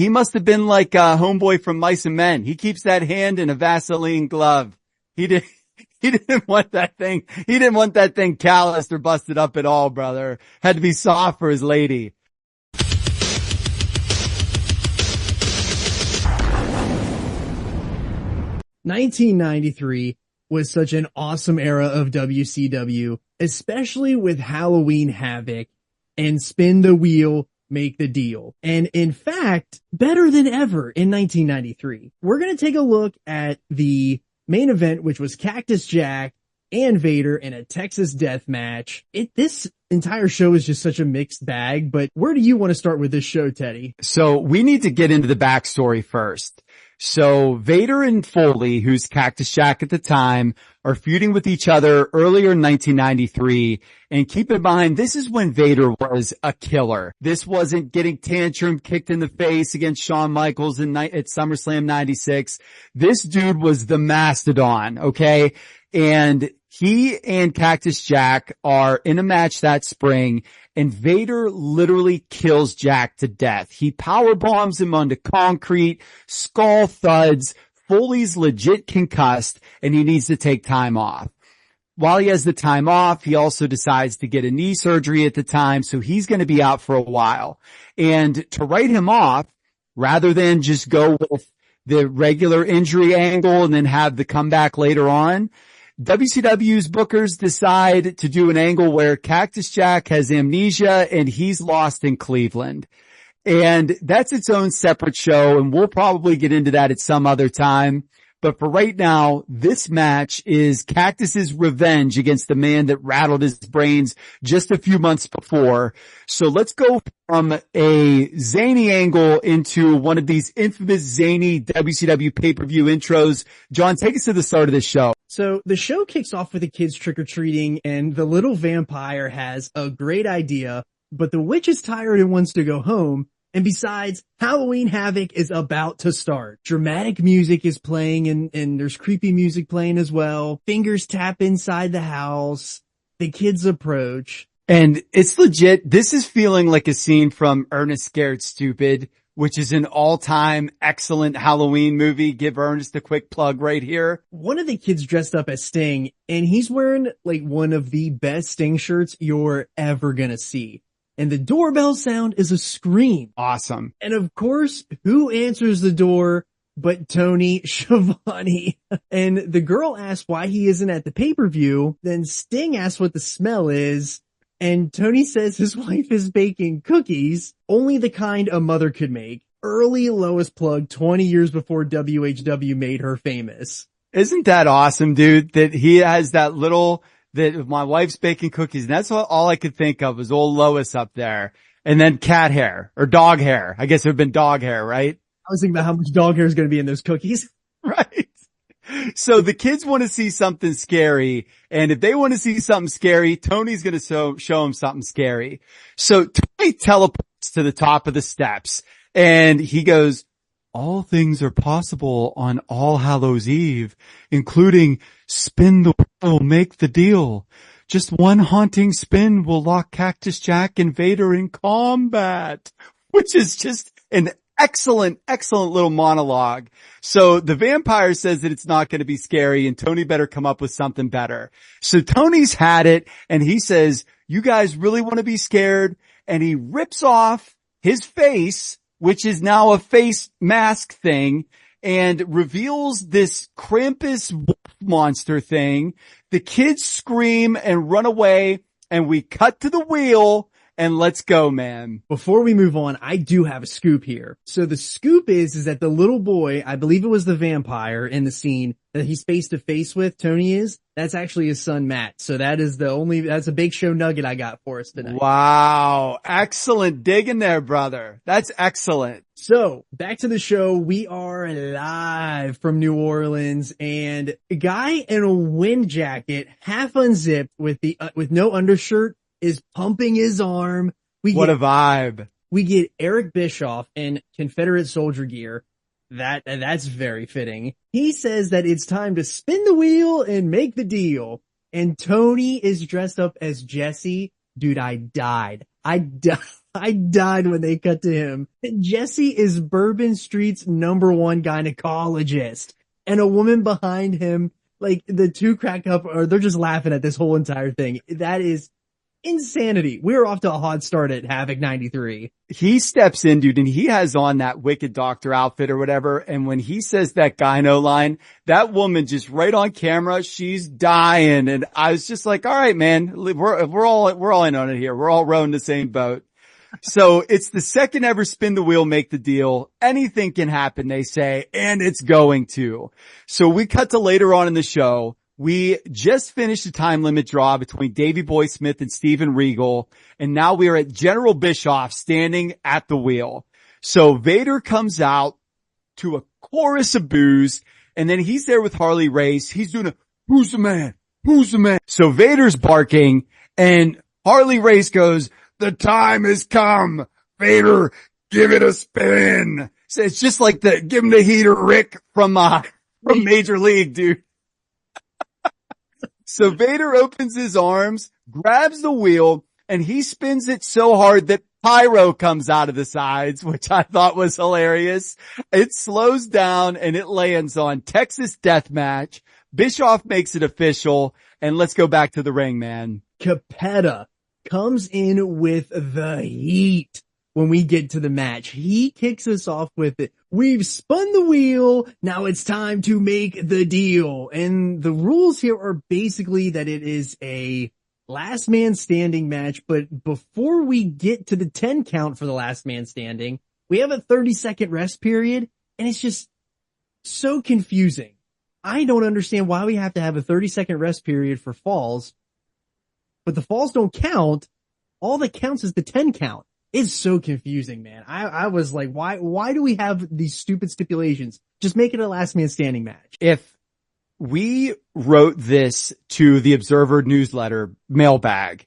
he must have been like a homeboy from Mice and Men. He keeps that hand in a Vaseline glove. He didn't want that thing. He didn't want that thing calloused or busted up at all, brother. Had to be soft for his lady. "1993 was such an awesome era of WCW, especially with Halloween Havoc and Spin the Wheel, Make the Deal. And in fact, better than ever in 1993. We're going to take a look at the main event, which was Cactus Jack and Vader in a Texas death match. This entire show is just such a mixed bag, but where do you want to start with this show, Teddy? So we need to get into the backstory first. So Vader and Foley, who's Cactus Jack at the time, are feuding with each other earlier in 1993. And keep in mind, this is when Vader was a killer. This wasn't getting tantrum kicked in the face against Shawn Michaels at SummerSlam 96. This dude was the mastodon, okay? And he and Cactus Jack are in a match that spring, and Vader literally kills Jack to death. He power bombs him onto concrete, skull thuds. Foley's legit concussed, and he needs to take time off. While he has the time off, he also decides to get a knee surgery at the time, so he's going to be out for a while. And to write him off, rather than just go with the regular injury angle and then have the comeback later on, WCW's bookers decide to do an angle where Cactus Jack has amnesia and he's lost in Cleveland. And that's its own separate show, and we'll probably get into that at some other time. But for right now, this match is Cactus's revenge against the man that rattled his brains just a few months before. So let's go from a zany angle into one of these infamous zany WCW pay-per-view intros. John, take us to the start of this show. So the show kicks off with the kids trick-or-treating, and the little vampire has a great idea, but the witch is tired and wants to go home. And besides, Halloween Havoc is about to start. Dramatic music is playing and there's creepy music playing as well. Fingers tap inside the house. The kids approach. And it's legit. This is feeling like a scene from Ernest Scared Stupid, which is an all-time excellent Halloween movie. Give Ernest a quick plug right here. One of the kids dressed up as Sting, and he's wearing like one of the best Sting shirts you're ever gonna see. And the doorbell sound is a scream. Awesome. And of course, who answers the door but Tony Schiavone? And the girl asks why he isn't at the pay-per-view. Then Sting asks what the smell is. And Tony says his wife is baking cookies, only the kind a mother could make. Early Lois plug 20 years before WHW made her famous. Isn't that awesome, dude? That he has that little... that my wife's baking cookies, and that's all I could think of was old Lois up there. And then cat hair or dog hair. I guess it would have been dog hair, right? I was thinking about how much dog hair is going to be in those cookies. Right. So the kids want to see something scary. And if they want to see something scary, Tony's going to show them something scary. So Tony teleports to the top of the steps and he goes, "All things are possible on All Hallows Eve, including spin the wheel, make the deal. Just one haunting spin will lock Cactus Jack and Vader in combat," which is just an excellent, excellent little monologue. So the vampire says that it's not going to be scary and Tony better come up with something better. So Tony's had it and he says, "You guys really want to be scared?" And he rips off his face, which is now a face mask thing, and reveals this Krampus wolf monster thing. The kids scream and run away, and we cut to the wheel, and let's go, man. Before we move on, I do have a scoop here. So the scoop is that the little boy, I believe it was the vampire in the scene that he's face to face with, Tony is, that's actually his son, Matt. So that's a big show nugget I got for us tonight. Wow. Excellent digging there, brother. That's excellent. So back to the show. We are live from New Orleans, and a guy in a wind jacket, half unzipped with no undershirt, is pumping his arm. What a vibe. We get Eric Bischoff in Confederate soldier gear. That's very fitting. He says that it's time to spin the wheel and make the deal. And Tony is dressed up as Jesse. Dude, I died. I died when they cut to him. Jesse is Bourbon Street's #1 gynecologist, and a woman behind him, like the two crack up, or they're just laughing at this whole entire thing. That is insanity. We're off to a hot start at Havoc 93. He steps in, dude, and he has on that Wicked Doctor outfit or whatever. And when he says that gyno line, that woman just right on camera, she's dying. And I was just like, all right, man, we're all in on it here. We're all rowing the same boat. So it's the second ever spin the wheel, make the deal. Anything can happen, they say, and it's going to. So we cut to later on in the show. We just finished the time limit draw between Davey Boy Smith and Steven Regal. And now we are at General Bischoff standing at the wheel. So Vader comes out to a chorus of boos. And then he's there with Harley Race. He's doing who's the man? Who's the man? So Vader's barking and Harley Race goes, the time has come. Vader, give it a spin. So it's just like give him the heater, Rick, from Major League, dude. So Vader opens his arms, grabs the wheel, and he spins it so hard that pyro comes out of the sides, which I thought was hilarious. It slows down and it lands on Texas Deathmatch. Bischoff makes it official, and let's go back to the ring, man. Capetta comes in with the heat when we get to the match. He kicks us off with it. We've spun the wheel. Now it's time to make the deal. And the rules here are basically that it is a last man standing match. But before we get to the 10 count for the last man standing, we have a 30-second rest period. And it's just so confusing. I don't understand why we have to have a 30-second rest period for falls, but the falls don't count. All that counts is the 10 count. It's so confusing, man. I was like, why do we have these stupid stipulations? Just make it a last man standing match. If we wrote this to the Observer newsletter mailbag,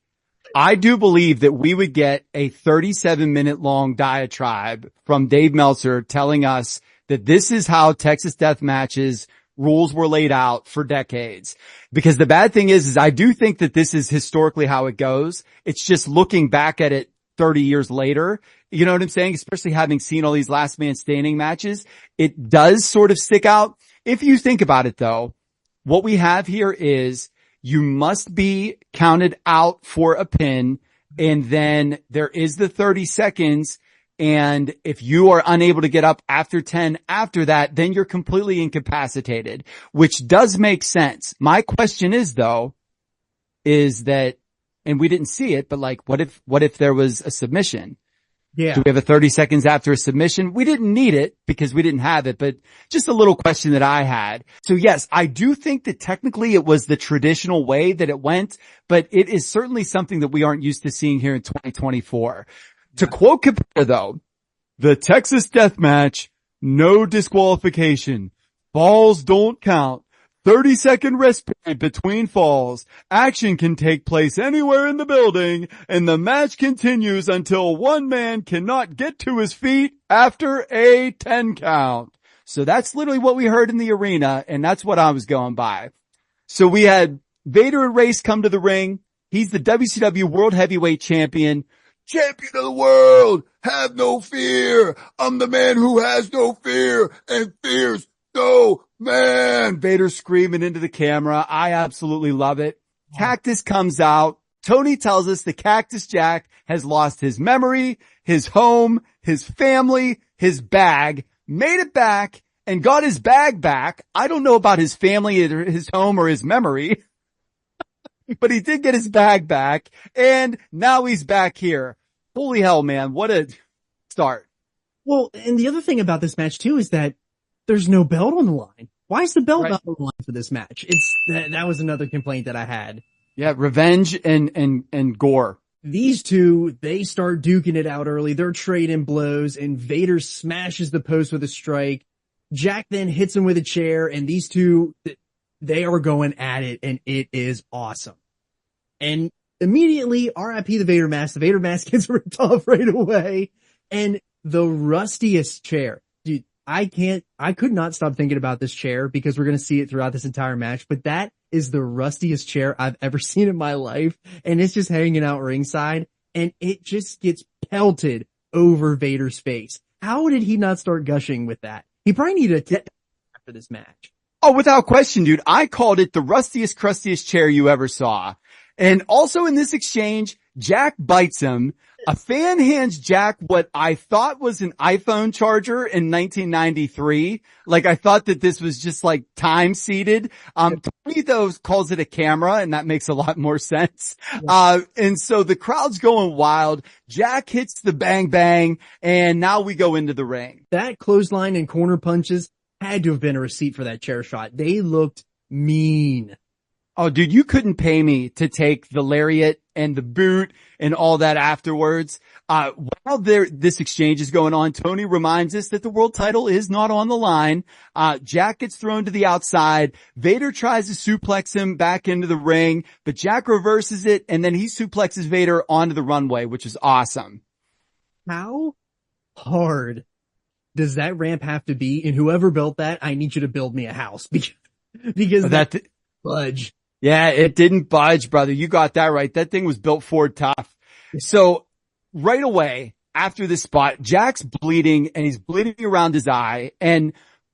I do believe that we would get a 37-minute long diatribe from Dave Meltzer telling us that this is how Texas Death Matches rules were laid out for decades. Because the bad thing is I do think that this is historically how it goes. It's just looking back at it 30 years later, you know what I'm saying? Especially having seen all these last man standing matches, it does sort of stick out. If you think about it though, what we have here is you must be counted out for a pin, and then there is the 30 seconds. And if you are unable to get up after 10 after that, then you're completely incapacitated, which does make sense. My question is though, is that, and we didn't see it, but like, what if there was a submission? Yeah. Do we have a 30 seconds after a submission? We didn't need it because we didn't have it, but just a little question that I had. So yes, I do think that technically it was the traditional way that it went, but it is certainly something that we aren't used to seeing here in 2024. Yeah. To quote Capetta though, the Texas Death Match, no disqualification. Falls don't count. 30-second rest period between falls. Action can take place anywhere in the building, and the match continues until one man cannot get to his feet after a 10 count. So that's literally what we heard in the arena, and that's what I was going by. So we had Vader and Race come to the ring. He's the WCW World Heavyweight Champion. Champion of the world, have no fear. I'm the man who has no fear and fears no man. Vader screaming into the camera. I absolutely love it. Cactus comes out. Tony tells us the Cactus Jack has lost his memory, his home, his family, his bag, made it back and got his bag back. I don't know about his family or his home or his memory, but he did get his bag back and now he's back here. Holy hell, man. What a start. Well, and the other thing about this match too is that there's no belt on the line. Why is the belt not on the line for this match? That was another complaint that I had. Yeah, revenge and gore. These two, they start duking it out early. They're trading blows and Vader smashes the post with a strike. Jack then hits him with a chair and these two, they are going at it and it is awesome. And immediately, RIP the Vader mask. The Vader mask gets ripped off right away. And the rustiest chair. Dude, I could not stop thinking about this chair because we're going to see it throughout this entire match, but that is the rustiest chair I've ever seen in my life. And it's just hanging out ringside and it just gets pelted over Vader's face. How did he not start gushing with that? He probably needed a tit after this match. Oh, without question, dude. I called it the rustiest, crustiest chair you ever saw. And also in this exchange, Jack bites him. A fan hands Jack what I thought was an iPhone charger in 1993. Like I thought that this was just like time seated. Tony though calls it a camera, and that makes a lot more sense. And so the crowd's going wild. Jack hits the bang bang, and now we go into the ring. That clothesline and corner punches had to have been a receipt for that chair shot. They looked mean. Oh, dude, you couldn't pay me to take the lariat and the boot and all that afterwards. While this exchange is going on, Tony reminds us that the world title is not on the line. Jack gets thrown to the outside. Vader tries to suplex him back into the ring, but Jack reverses it, and then he suplexes Vader onto the runway, which is awesome. How hard does that ramp have to be? And whoever built that, I need you to build me a house because that budge. Yeah, it didn't budge, brother. You got that right. That thing was built Ford tough. So right away after this spot, Jack's bleeding, and he's bleeding around his eye, and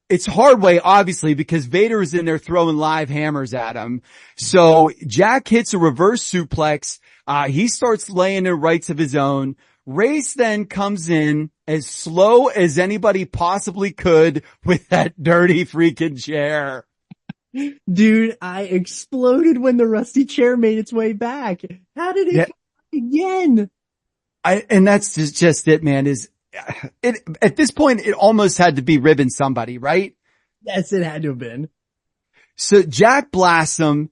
it's hard way, obviously, because Vader is in there throwing live hammers at him. So Jack hits a reverse suplex. He starts laying in rights of his own. Race then comes in as slow as anybody possibly could with that dirty freaking chair. Dude, I exploded when the rusty chair made its way back. How did it again? And that's just it, man, at this point, it almost had to be ribbing somebody, right? Yes, it had to have been. So Jack blasts him,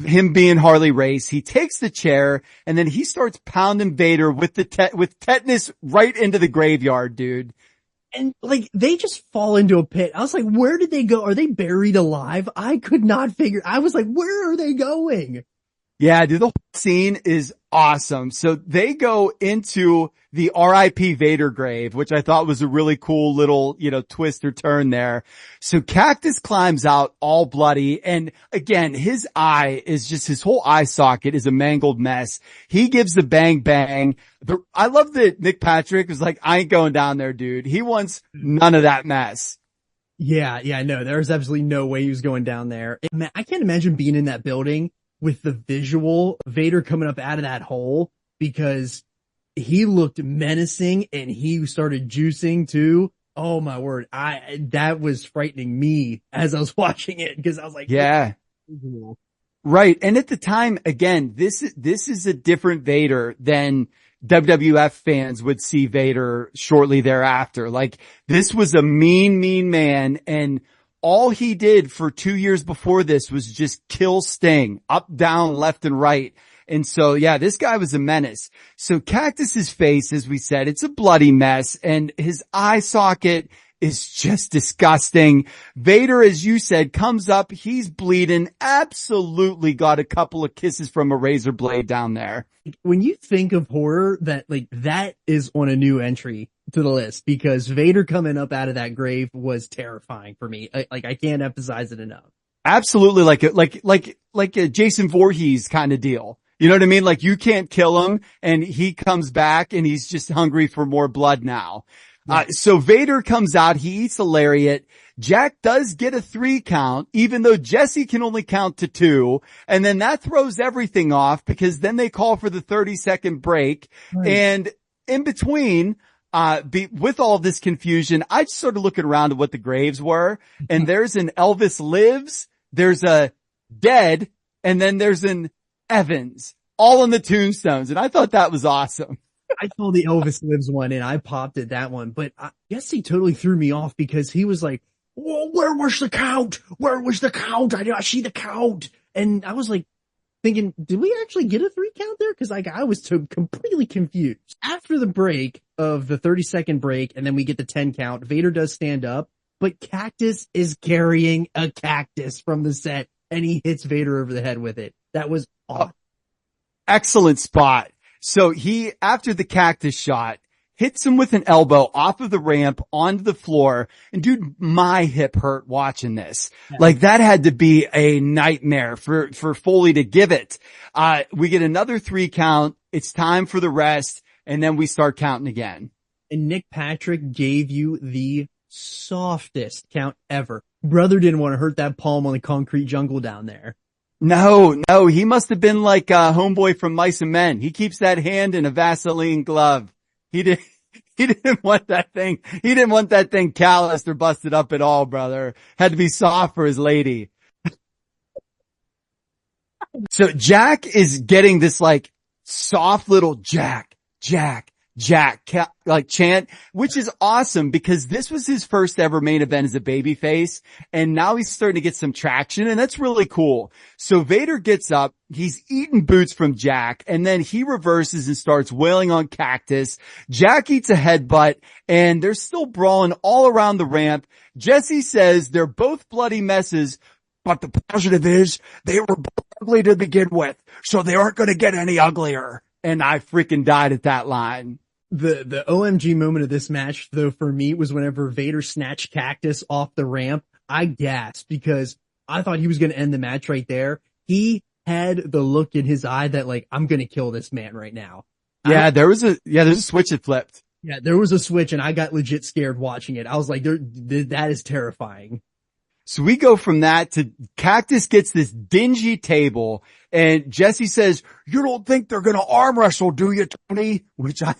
him being Harley Race. He takes the chair, and then he starts pounding Vader with with tetanus right into the graveyard, dude. And like, they just fall into a pit. I was like, where did they go? Are they buried alive? I could not figure. I was like, where are they going? Yeah, dude, the whole scene is awesome. So they go into the R.I.P. Vader grave, which I thought was a really cool little, twist or turn there. So Cactus climbs out all bloody. And again, his whole eye socket is a mangled mess. He gives the bang bang. I love that Nick Patrick was like, I ain't going down there, dude. He wants none of that mess. Yeah, no, there's absolutely no way he was going down there. I can't imagine being in that building with the visual Vader coming up out of that hole, because he looked menacing and he started juicing too. Oh my word. That was frightening me as I was watching it, because I was like, yeah, right. And at the time, again, this is a different Vader than WWF fans would see Vader shortly thereafter. Like, this was a mean man, and all he did for 2 years before this was just kill Sting up, down, left, and right. And so, yeah, this guy was a menace. So Cactus's face, as we said, it's a bloody mess, and his eye socket is just disgusting. Vader, as you said, comes up. He's bleeding. Absolutely got a couple of kisses from a razor blade down there. When you think of horror, that is on a new entry to the list, because Vader coming up out of that grave was terrifying for me. I can't emphasize it enough. Absolutely, like a Jason Voorhees kind of deal. You know what I mean? Like, you can't kill him, and he comes back, and he's just hungry for more blood now. So Vader comes out, he eats a lariat. Jack does get a 3 count, even though Jesse can only count to 2. And then that throws everything off, because then they call for the 30-second break. Right. And in between, with all this confusion, I just started looking around at what the graves were. And there's an Elvis Lives, there's a Dead, and then there's an Evans, all on the tombstones. And I thought that was awesome. I saw the Elvis Lives one and I popped at that one, but I guess he totally threw me off, because he was like, "Whoa, where was the count? Where was the count? I did not see the count." And I was like thinking, did we actually get a 3 count there? Cause I was completely confused. After the break of the 30-second break, and then we get the 10 count, Vader does stand up, but Cactus is carrying a cactus from the set, and he hits Vader over the head with it. That was awesome. Excellent spot. So he, after the cactus shot, hits him with an elbow off of the ramp onto the floor. And dude, my hip hurt watching this. Yeah. Like, that had to be a nightmare for Foley to give it. We get another 3 count. It's time for the rest. And then we start counting again. And Nick Patrick gave you the softest count ever. Brother didn't want to hurt that palm on the concrete jungle down there. No, he must have been like a homeboy from Mice and Men. He keeps that hand in a Vaseline glove. He didn't want that thing. He didn't want that thing calloused or busted up at all, brother. Had to be soft for his lady. So Jack is getting this like soft little Jack, like chant, which is awesome because this was his first ever main event as a babyface. And now he's starting to get some traction and that's really cool. So Vader gets up, he's eating boots from Jack and then he reverses and starts wailing on Cactus. Jack eats a headbutt and they're still brawling all around the ramp. Jesse says they're both bloody messes, but the positive is they were both ugly to begin with. So they aren't going to get any uglier. And I freaking died at that line. The OMG moment of this match, though, for me was whenever Vader snatched Cactus off the ramp. I gasped because I thought he was going to end the match right there. He had the look in his eye that like, I'm going to kill this man right now. Yeah, there's a switch that flipped. Yeah, there was a switch and I got legit scared watching it. I was like, that is terrifying. So we go from that to Cactus gets this dingy table and Jesse says, you don't think they're going to arm wrestle, do you, Tony? Which I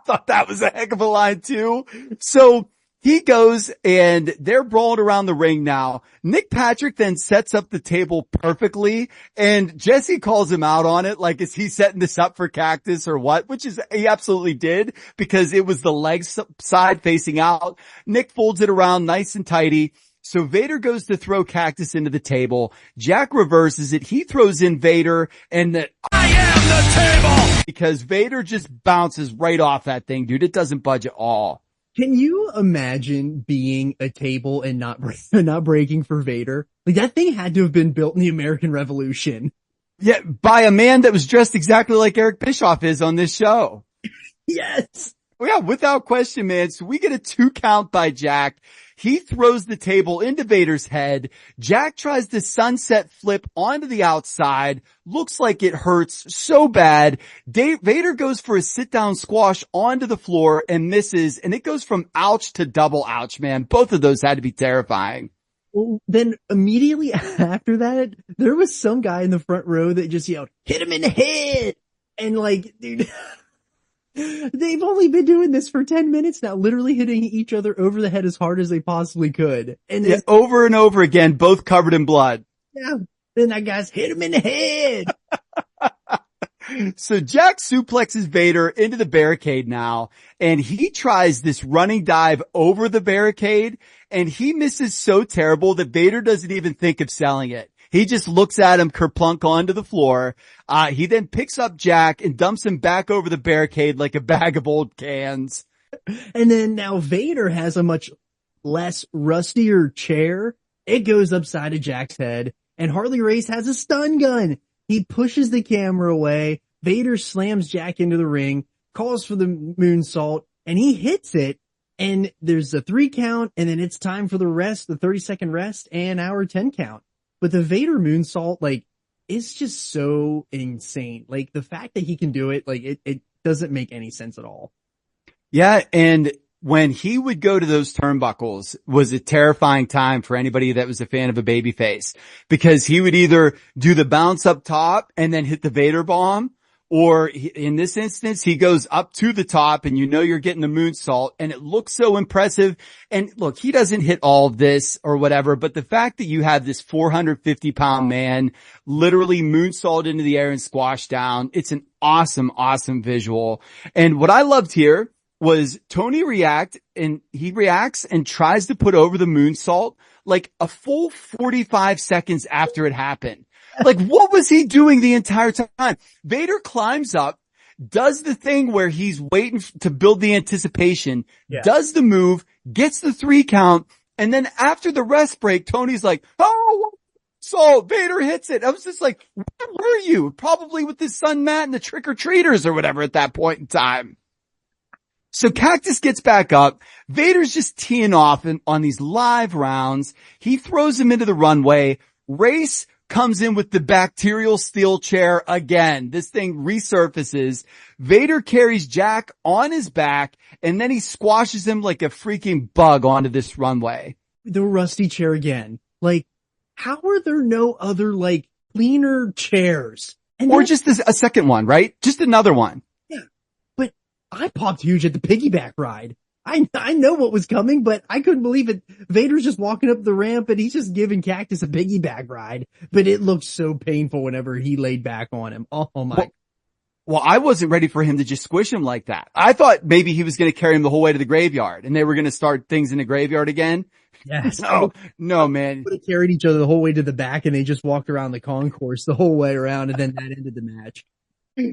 thought that was a heck of a line too. So he goes and they're brawling around the ring now. Nick Patrick then sets up the table perfectly and Jesse calls him out on it. Like, is he setting this up for Cactus or what? Which is, he absolutely did because it was the leg side facing out. Nick folds it around nice and tidy. So Vader goes to throw Cactus into the table. Jack reverses it. He throws in Vader and that I am the table because Vader just bounces right off that thing, dude. It doesn't budge at all. Can you imagine being a table and not breaking for Vader? Like that thing had to have been built in the American Revolution. Yeah, by a man that was dressed exactly like Eric Bischoff is on this show. Yes. Well, yeah, without question, man. So we get a 2 count by Jack. He throws the table into Vader's head. Jack tries to sunset flip onto the outside. Looks like it hurts so bad. Vader goes for a sit down squash onto the floor and misses. And it goes from ouch to double ouch, man. Both of those had to be terrifying. Well, then immediately after that, there was some guy in the front row that just yelled, hit him in the head. And like, dude, they've only been doing this for 10 minutes now, literally hitting each other over the head as hard as they possibly could. And yeah, over and over again, both covered in blood. Yeah. Then that guy's hit him in the head. So Jack suplexes Vader into the barricade now, and he tries this running dive over the barricade, and he misses so terrible that Vader doesn't even think of selling it. He just looks at him kerplunk onto the floor. He then picks up Jack and dumps him back over the barricade like a bag of old cans. And then now Vader has a much less rustier chair. It goes upside of Jack's head, and Harley Race has a stun gun. He pushes the camera away. Vader slams Jack into the ring, calls for the moonsault, and he hits it. And there's a 3 count, and then it's time for the rest, the 30-second rest, and our 10 count. But the Vader moonsault, like, is just so insane. Like, the fact that he can do it, like, it doesn't make any sense at all. Yeah, and when he would go to those turnbuckles was a terrifying time for anybody that was a fan of a babyface, because he would either do the bounce up top and then hit the Vader bomb, or in this instance, he goes up to the top and you know you're getting the moonsault and it looks so impressive. And look, he doesn't hit all of this or whatever, but the fact that you have this 450-pound man literally moonsault into the air and squash down, it's an awesome, awesome visual. And what I loved here was Tony reacts and tries to put over the moonsault like a full 45 seconds after it happened. Like, what was he doing the entire time? Vader climbs up, does the thing where he's waiting to build the anticipation, does the move, gets the 3 count, and then after the rest break, Tony's like, oh, so Vader hits it. I was just like, where were you? Probably with his son Matt and the trick-or-treaters or whatever at that point in time. So Cactus gets back up. Vader's just teeing off on these live rounds. He throws him into the runway. Race comes in with the bacterial steel chair again. This thing resurfaces. Vader carries Jack on his back, and then he squashes him like a freaking bug onto this runway. The rusty chair again. Like, how are there no other, like, cleaner chairs? Or just a second one, right? Just another one. Yeah. But I popped huge at the piggyback ride. I know what was coming, but I couldn't believe it. Vader's just walking up the ramp and he's just giving Cactus a piggyback ride, but it looked so painful whenever he laid back on him. Oh my. Well, I wasn't ready for him to just squish him like that. I thought maybe he was going to carry him the whole way to the graveyard and they were going to start things in the graveyard again. Yes. No, man. They carried each other the whole way to the back and they just walked around the concourse the whole way around, and then that ended the match.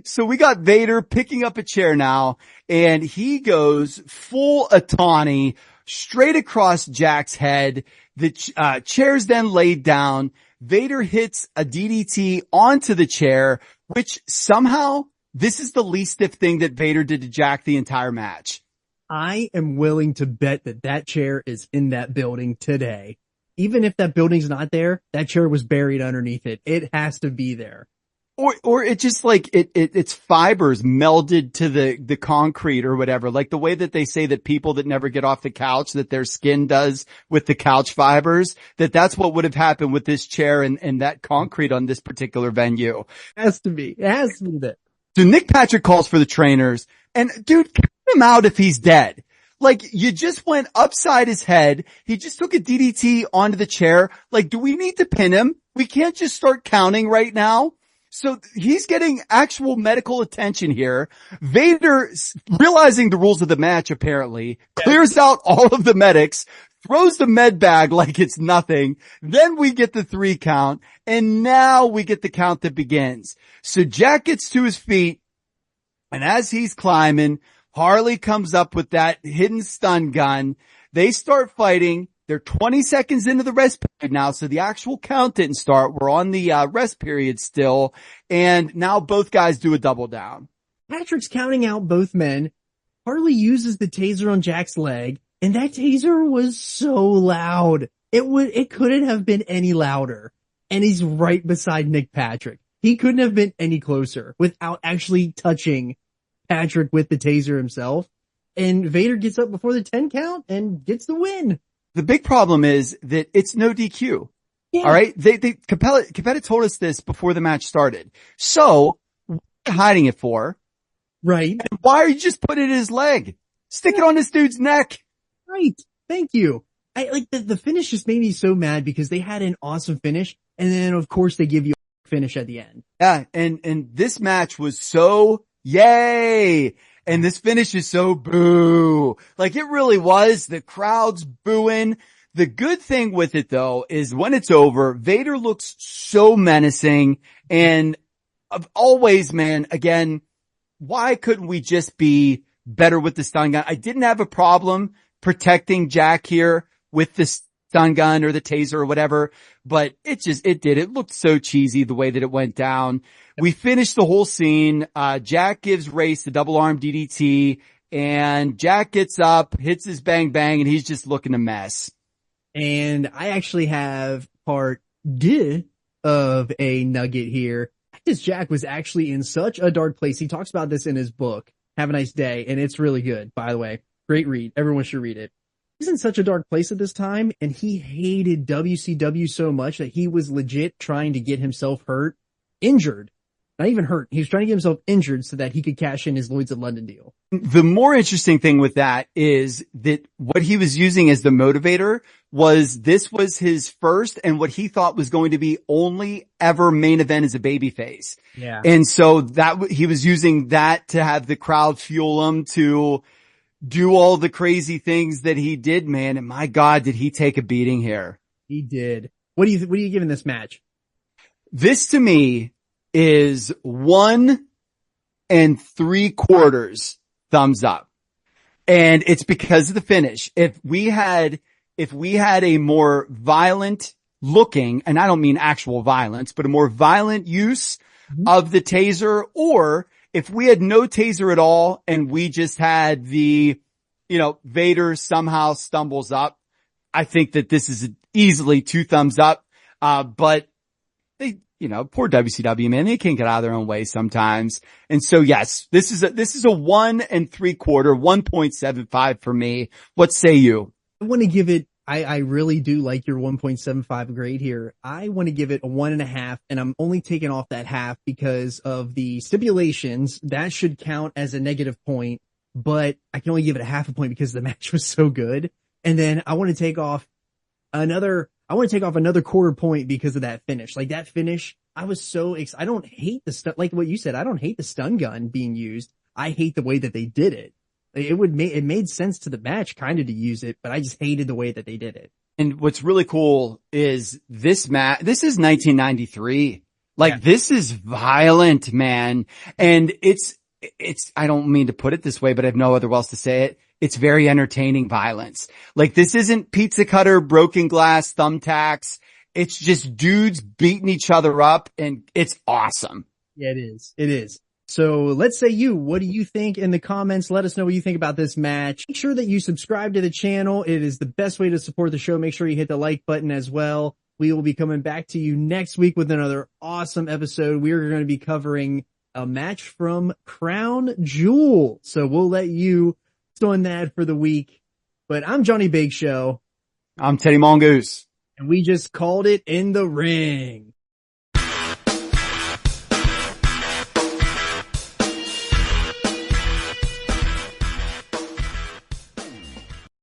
So we got Vader picking up a chair now, and he goes full Atani straight across Jack's head. The chair's then laid down. Vader hits a DDT onto the chair, which somehow this is the least stiff thing that Vader did to Jack the entire match. I am willing to bet that chair is in that building today. Even if that building's not there, that chair was buried underneath it. It has to be there. Or it just like its fibers melded to the concrete or whatever. Like the way that they say that people that never get off the couch, that their skin does with the couch fibers, that's what would have happened with this chair and that concrete on this particular venue. It has to be that. So Nick Patrick calls for the trainers, and dude, count him out if he's dead. Like, you just went upside his head. He just took a DDT onto the chair. Like, do we need to pin him? We can't just start counting right now. So he's getting actual medical attention here. Vader, realizing the rules of the match apparently, clears out all of the medics, throws the med bag like it's nothing. Then we get the 3 count, and now we get the count that begins. So Jack gets to his feet, and as he's climbing, Harley comes up with that hidden stun gun. They start fighting. They're 20 seconds into the rest period now, so the actual count didn't start. We're on the rest period still, and now both guys do a double down. Patrick's counting out both men. Harley uses the taser on Jack's leg, and that taser was so loud. It couldn't have been any louder. And he's right beside Nick Patrick. He couldn't have been any closer without actually touching Patrick with the taser himself. And Vader gets up before the 10 count and gets the win. The big problem is that it's no DQ. Yeah. All right. Capetta told us this before the match started. So what are you hiding it for? Right. And why are you just putting it in his leg? Stick it on this dude's neck. Right. Thank you. I like the finish just made me so mad because they had an awesome finish. And then of course they give you a finish at the end. Yeah. And this match was so yay. And this finish is so boo. Like it really was. The crowd's booing. The good thing with it though is when it's over, Vader looks so menacing. And always, man, again, why couldn't we just be better with the stun gun? I didn't have a problem protecting Jack here with the stun gun or the taser or whatever, but it looked so cheesy the way that it went down. We finished the whole scene. Jack gives Race the double arm DDT, and Jack gets up, hits his bang bang, and he's just looking a mess. And I actually have part D of a nugget here. Cactus Jack was actually in such a dark place. He talks about this in his book, Have a Nice Day, and it's really good, by the way. Great read. Everyone should read it. He's in such a dark place at this time, and he hated WCW so much that he was legit trying to get himself injured. Not even hurt. He was trying to get himself injured so that he could cash in his Lloyd's of London deal. The more interesting thing with that is that what he was using as the motivator was his first and what he thought was going to be only ever main event as a babyface. Yeah. And so he was using that to have the crowd fuel him to do all the crazy things that he did, man. And my God, did he take a beating here. He did. What are you giving this match? This to me is 1 3/4 thumbs up. And it's because of the finish. If we had a more violent looking, and I don't mean actual violence, but a more violent use of the taser, or if we had no taser at all and we just had Vader somehow stumbles up, I think that this is easily 2 thumbs up. But they poor WCW, man, they can't get out of their own way sometimes. And so yes, this is a 1 3/4, 1.75 for me. What say you? I want to give it, I really do like your 1.75 grade here. I want to give it a 1.5, and I'm only taking off that half because of the stipulations. That should count as a negative point, but I can only give it a half a point because the match was so good. And then I want to take off another quarter point because of that finish. Like that finish, I was so excited. I don't hate the stun, like what you said, I don't hate the stun gun being used. I hate the way that they did it. It made sense to the match kind of to use it, but I just hated the way that they did it. And what's really cool is this is 1993. Like this is violent, man. And it's, I don't mean to put it this way, but I have no other else to say it. It's very entertaining violence. Like this isn't pizza cutter, broken glass, thumbtacks. It's just dudes beating each other up, and it's awesome. Yeah, it is. It is. So let's say what do you think in the comments? Let us know what you think about this match. Make sure that you subscribe to the channel. It is the best way to support the show. Make sure you hit the like button as well. We will be coming back to you next week with another awesome episode. We are going to be covering a match from Crown Jewel. So we'll let you on that for the week. But I'm Johnny Big Show. I'm Teddy Mongoose. And we just called it in the ring.